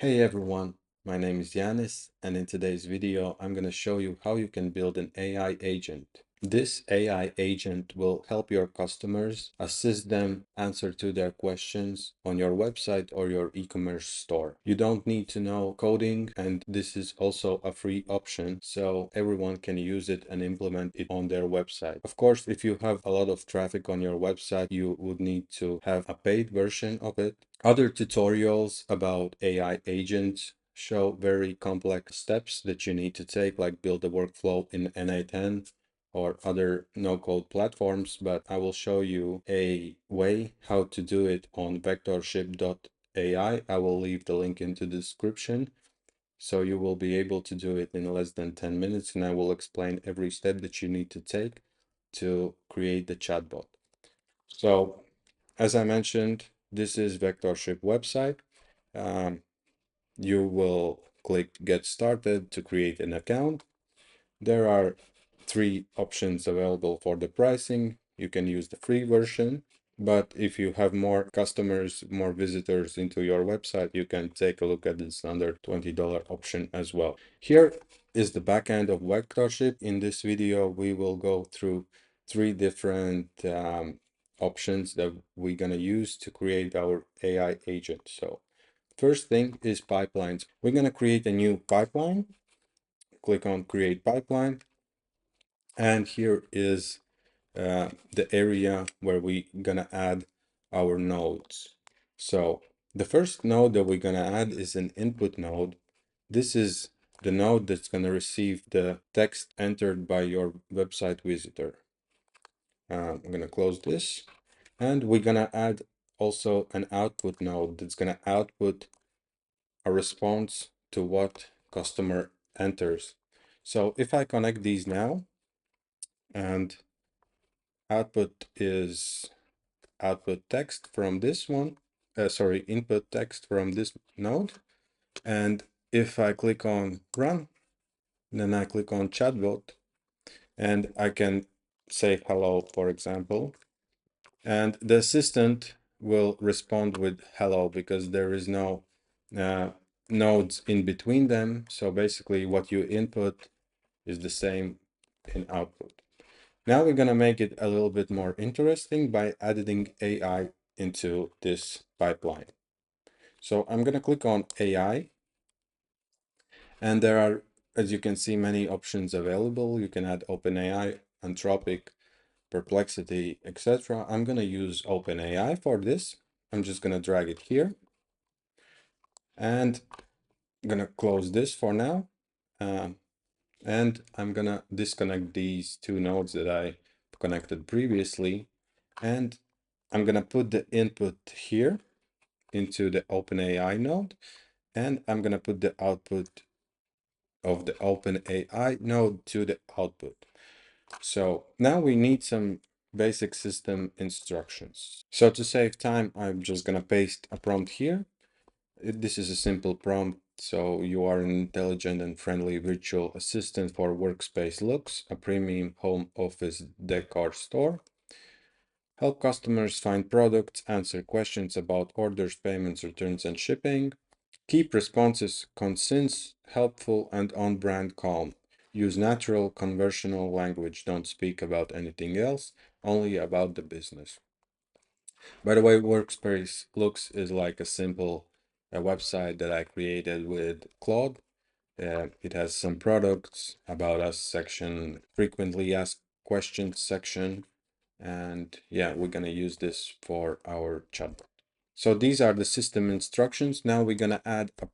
Hey everyone, my name is Yanis, and in today's video, I'm going to show you how you can build an AI agent. This AI agent will help your customers, assist them, answer to their questions on your website or your e-commerce store. You don't need to know coding, and this is also a free option, so everyone can use it and implement it on their website. Of course, if you have a lot of traffic on your website, you would need to have a paid version of it. Other tutorials about AI agents show very complex steps that you need to take, like build a workflow in n8n or other no-code platforms, but I will show you a way how to do it on Vectorship.ai. I will leave the link into the description, so you will be able to do it in less than 10 minutes, and I will explain every step that you need to take to create the chatbot. So, as I mentioned, this is Vectorship website. You will click Get Started to create an account. There are three options available for the pricing. You can use the free version, but if you have more customers, more visitors into your website, you can take a look at this under $20 option as well. Here is the backend of Vectorship. In this video, we will go through three different options that we're going to use to create our AI agent. So first thing is pipelines. We're going to create a new pipeline. Click on Create Pipeline. And here is the area where we're going to add our nodes. So the first node that we're going to add is an input node. This is the node that's going to receive the text entered by your website visitor. I'm going to close this. And we're going to add also an output node that's going to output a response to what customer enters. So if I connect these now, and output is output text from this one, input text from this node. And if I click on run, then I click on chatbot, and I can say hello, for example, and the assistant will respond with hello because there is no nodes in between them. So basically what you input is the same in output. Now we're going to make it a little bit more interesting by adding AI into this pipeline. So I'm going to click on AI, and there are, as you can see, many options available. You can add OpenAI, Anthropic, Perplexity, etc. I'm going to use OpenAI for this. I'm just going to drag it here, and I'm going to close this for now. And I'm going to disconnect these two nodes that I connected previously, and I'm going to put the input here into the OpenAI node, and I'm going to put the output of the OpenAI node to the output. So now we need some basic system instructions. So to save time, I'm just going to paste a prompt here. This is a simple prompt. So you are an intelligent and friendly virtual assistant for workspace looks, a premium home office decor store. Help customers find products, answer questions about orders, payments, returns, and shipping. Keep responses concise, helpful, and on-brand calm. Use natural conversational language. Don't speak about anything else, only about the business. By the way, Workspace Looks is like a simple website that I created with Claude. It has some products, about us section, frequently asked questions section, and yeah, we're gonna use this for our chatbot. So these are the system instructions. Now we're gonna add a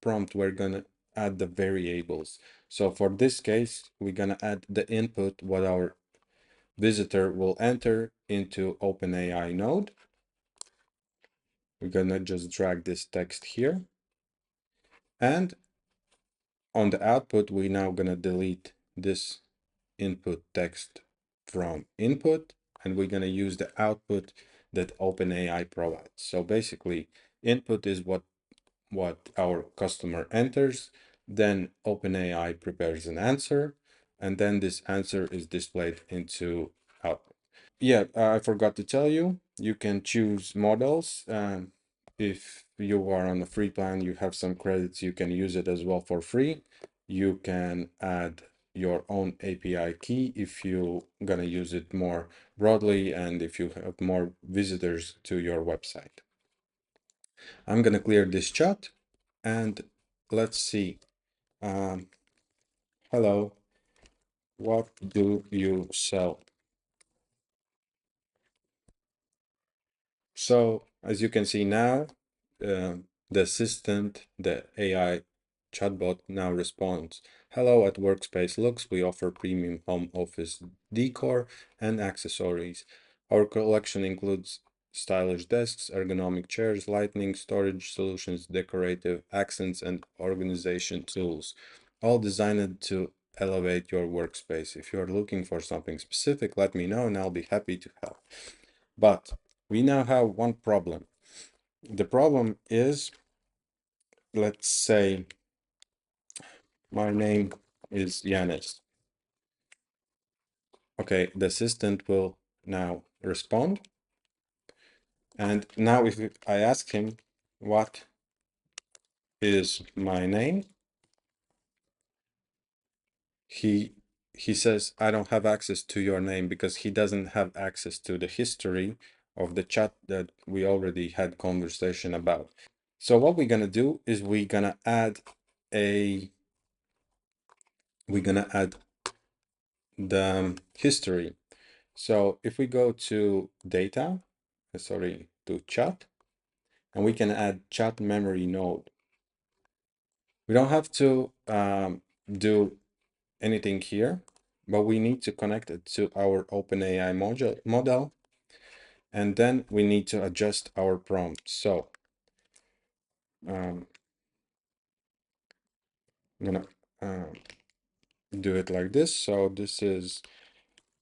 prompt. We're gonna add the variables. So for this case, we're gonna add the input, what our visitor will enter into OpenAI node. We're gonna just drag this text here. And on the output, we're now gonna delete this input text from input, and we're gonna use the output that OpenAI provides. So basically, input is what our customer enters, then OpenAI prepares an answer, and then this answer is displayed into output. Yeah, I forgot to tell you, you can choose models if you are on a free plan, you have some credits, you can use it as well for free. You can add your own API key if you're gonna use it more broadly and if you have more visitors to your website. I'm gonna clear this chat and let's see. Hello, what do you sell? So as you can see now, the assistant, the AI chatbot now responds. Hello, at Workspace Looks, we offer premium home office decor and accessories. Our collection includes stylish desks, ergonomic chairs, lighting, storage solutions, decorative accents, and organization tools, all designed to elevate your workspace. If you're looking for something specific, let me know and I'll be happy to help. But we now have one problem. The problem is, let's say my name is Yanis. Okay, the assistant will now respond. And now if I ask him what is my name, he says, I don't have access to your name because he doesn't have access to the history of the chat that we already had conversation about. So what we're gonna do is we're gonna add the history. So if we go to data, to chat, and we can add chat memory node. We don't have to do anything here, but we need to connect it to our OpenAI model, and then we need to adjust our prompt. So I'm gonna do it like this. So this is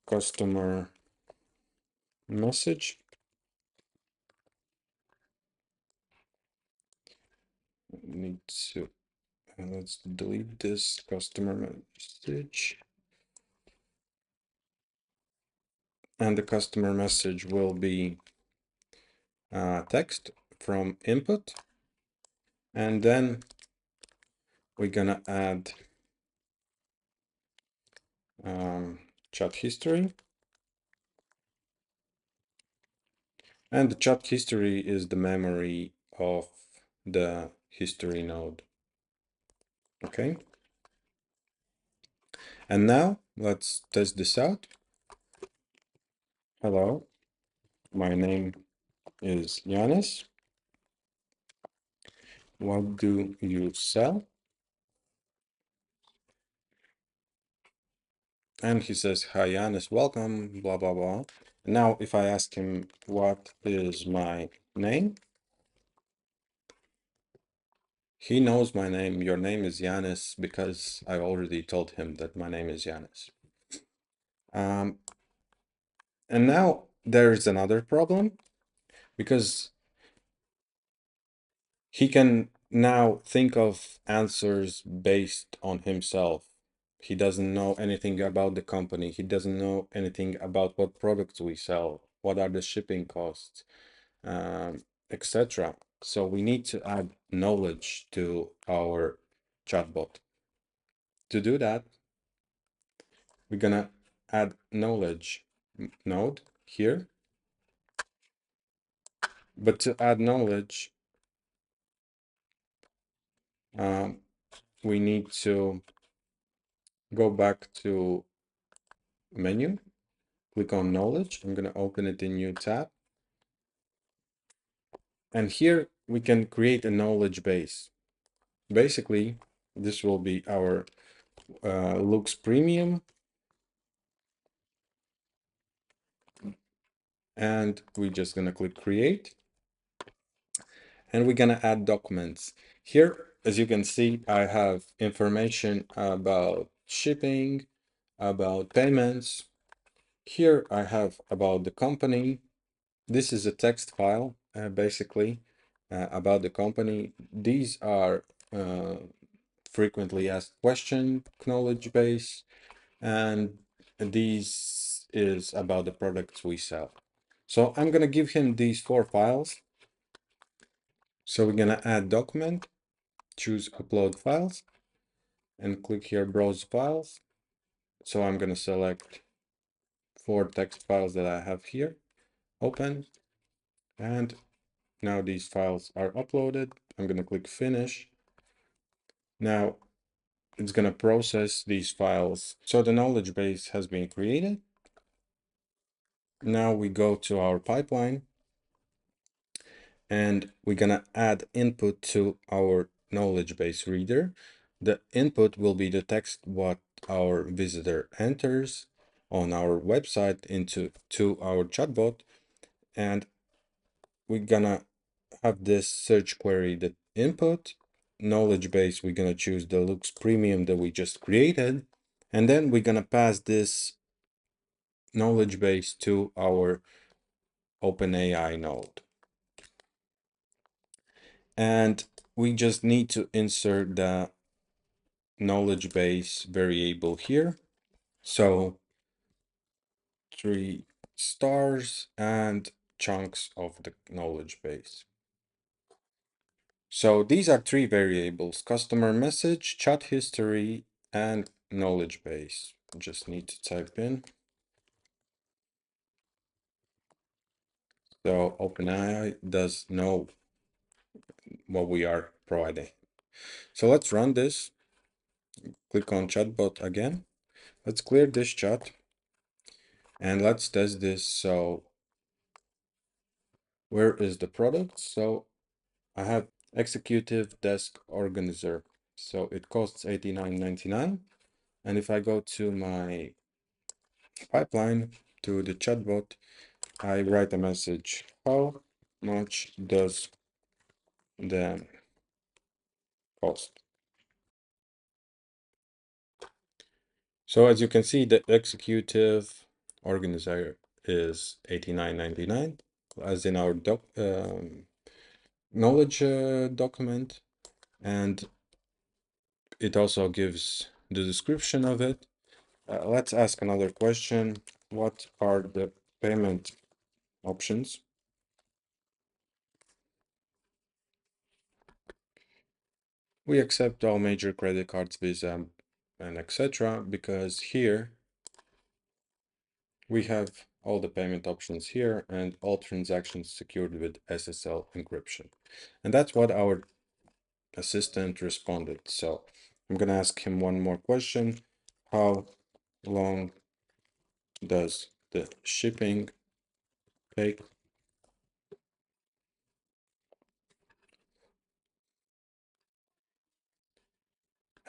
customer message. Need to let's delete this customer message. And the customer message will be text from input. And then we're gonna add chat history. And the chat history is the memory of the history node. Okay. And now let's test this out. Hello, my name is Yanis. What do you sell? And he says, hi, Yanis, welcome, blah, blah, blah. Now, if I ask him, what is my name? He knows my name. Your name is Yanis because I already told him that my name is Yanis. And now there's another problem because he can now think of answers based on himself. He doesn't know anything about the company. He doesn't know anything about what products we sell, what are the shipping costs, etc. So we need to add knowledge to our chatbot. To do that, we're gonna add knowledge node here. But to add knowledge, we need to go back to menu, click on knowledge. I'm gonna open it in new tab. And here we can create a knowledge base. Basically, this will be our Looks Premium. And we're just gonna click create. And we're gonna add documents. Here, as you can see, I have information about shipping, about payments. Here I have about the company. This is a text file, basically, about the company. These are frequently asked question knowledge base, and these is about the products we sell. So I'm gonna give him these 4 files. So we're gonna add document, choose upload files, and click here browse files. So I'm gonna select 4 text files that I have here, open, and now these files are uploaded. I'm gonna click finish. Now it's gonna process these files. So the knowledge base has been created. Now we go to our pipeline and we're gonna add input to our knowledge base reader. The input will be the text what our visitor enters on our website into our chatbot, and we're gonna have this search query the input knowledge base. We're gonna choose the Lux Premium that we just created, and then we're gonna pass this knowledge base to our OpenAI node. And we just need to insert the knowledge base variable here. So 3 stars and chunks of the knowledge base. So these are 3 variables: customer message, chat history, and knowledge base. Just need to type in. So OpenAI does know what we are providing. So let's run this. Click on chatbot again. Let's clear this chat and let's test this. So where is the product? So I have executive desk organizer. So it costs $89.99. And if I go to my pipeline to the chatbot, I write a message. How much does the cost? So as you can see, the executive organizer is $89.99, as in our knowledge document, and it also gives the description of it. Let's ask another question. What are the payment options? We accept all major credit cards, Visa, and etc. because here we have all the payment options here and all transactions secured with SSL encryption. And that's what our assistant responded. So I'm going to ask him one more question. How long does the shipping take?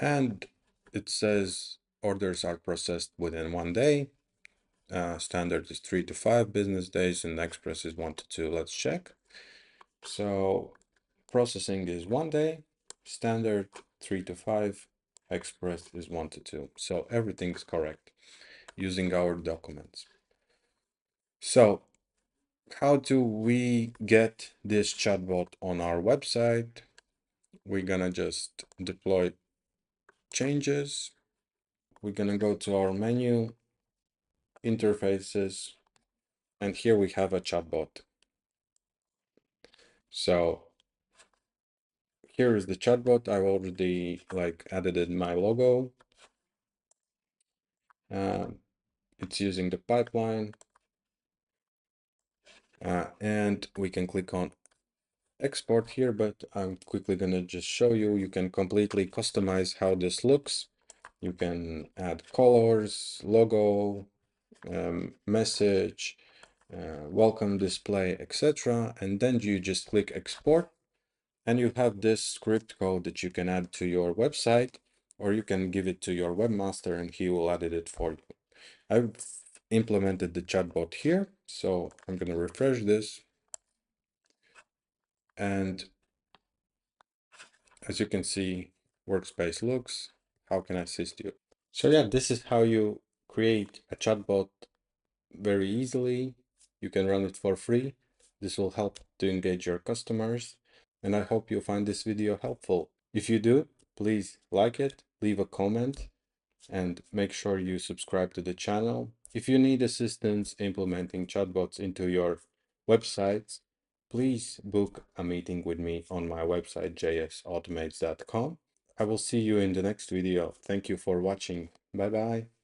And it says orders are processed within 1 day. Standard is 3 to 5 business days, and express is 1 to 2. Let's check. So processing is 1 day, standard 3 to 5, express is 1 to 2. So everything's correct using our documents. So how do we get this chatbot on our website? We're gonna just deploy changes. We're gonna go to our menu, interfaces, and here we have a chatbot. So here is the chatbot. I've already added my logo. It's using the pipeline, and we can click on export here, but I'm quickly gonna just show you. You can completely customize how this looks. You can add colors, logo, message, welcome display, etc. And then you just click export, and you have this script code that you can add to your website, or you can give it to your webmaster and he will edit it for you. I've implemented the chatbot here, so I'm going to refresh this. And as you can see, workspace looks. How can I assist you? So yeah, this is how you create a chatbot very easily. You can run it for free. This will help to engage your customers. And I hope you find this video helpful. If you do, please like it, leave a comment, and make sure you subscribe to the channel. If you need assistance implementing chatbots into your websites, please book a meeting with me on my website jsautomates.com. I will see you in the next video. Thank you for watching. Bye bye.